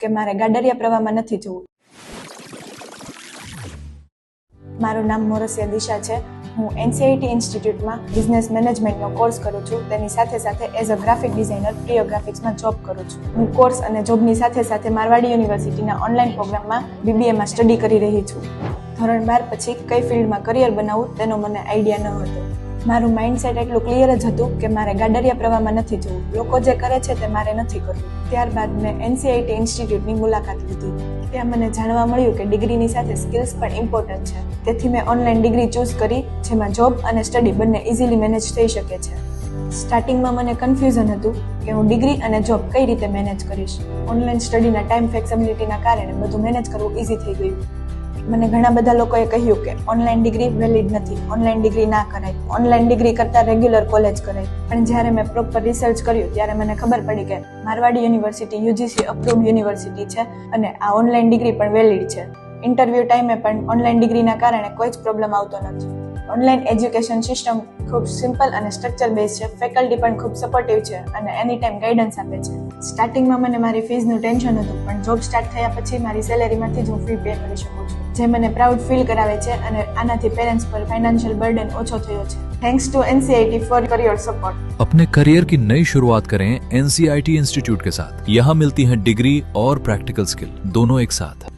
કે મારે ગાડરિયા પ્રવાહમાં નથી જવું. મારું નામ મોરસિયા દિશા છે. હું NCIT ઇન્સ્ટિટ્યૂટમાં બિઝનેસ મેનેજમેન્ટનો કોર્સ કરું છું. તેની સાથે સાથે as a graphic designer Priyo ગ્રાફિક્સમાં જોબ કરું છું. હું કોર્સ અને જોબની સાથે સાથે મારવાડી યુનિવર્સિટીના ઓનલાઈન પ્રોગ્રામમાં BBAમાં સ્ટડી કરી રહી છું. ધોરણ 12 પછી કઈ ફિલ્ડમાં કરિયર બનાવવું તેનો મને આઈડિયા ન હતો. મારું માઇન્ડસેટ એટલું ક્લિયર જ હતું કે મારે ગાડરિયા પ્રવાહમાં નથી જવું. લોકો જે કરે છે તે મારે નથી કરવું. ત્યારબાદ મેં NCIT ઇન્સ્ટિટ્યૂટની મુલાકાત લીધી. ત્યાં મને જાણવા મળ્યું કે ડિગ્રીની સાથે સ્કિલ્સ પણ ઇમ્પોર્ટન્ટ છે. તેથી મેં ઓનલાઈન ડિગ્રી ચૂઝ કરી, જેમાં જોબ અને સ્ટડી બંને ઇઝીલી મેનેજ થઈ શકે છે. સ્ટાર્ટિંગમાં મને કન્ફ્યુઝન હતું કે હું ડિગ્રી અને જોબ કઈ રીતે મેનેજ કરીશ. ઓનલાઈન સ્ટડીના ટાઈમ ફ્લેક્સિબિલિટીના કારણે બધું મેનેજ કરવું ઇઝી થઈ ગયું. મને ઘણા બધા લોકોએ કહ્યું કે ઓનલાઈન ડિગ્રી વેલિડ નથી, ઓનલાઈન ડિગ્રી ના કરાય, ઓનલાઈન ડિગ્રી કરતાં રેગ્યુલર કોલેજ કરાય. પણ જ્યારે મેં પ્રોપર રિસર્ચ કર્યું ત્યારે મને ખબર પડી કે Marwadi university UGC approved university છે અને આ ઓનલાઈન ડિગ્રી પણ વેલિડ છે. ઇન્ટરવ્યૂ ટાઈમે પણ ઓનલાઈન ડિગ્રીના કારણે કોઈ જ પ્રોબ્લેમ આવતો નથી. ઓનલાઈન એજ્યુકેશન સિસ્ટમ ખૂબ સિમ્પલ અને સ્ટ્રક્ચર બેઝ છે. ફેકલ્ટી પણ ખૂબ સપોર્ટિવ છે અને એની ટાઈમ ગાઈડન્સ આપે છે. સ્ટાર્ટિંગમાં મને મારી ફીઝનું ટેન્શન હતું, પણ જોબ સ્ટાર્ટ થયા પછી મારી સેલેરીમાંથી જ હું ફી પે કરી શકું છું, જે મને પ્રાઉડ ફીલ કરાવે છે અને આનાથી પેરેન્ટ્સ પર ફાઇનાન્શિયલ બર્ડન ઓછો થયો છે. Thanks to NCIT for career support. अपने करियर की नई शुरुआत करें NCIT इंस्टीट्यूट के साथ. यहाँ मिलती हैं डिग्री और प्रैक्टिकल स्किल दोनों एक साथ.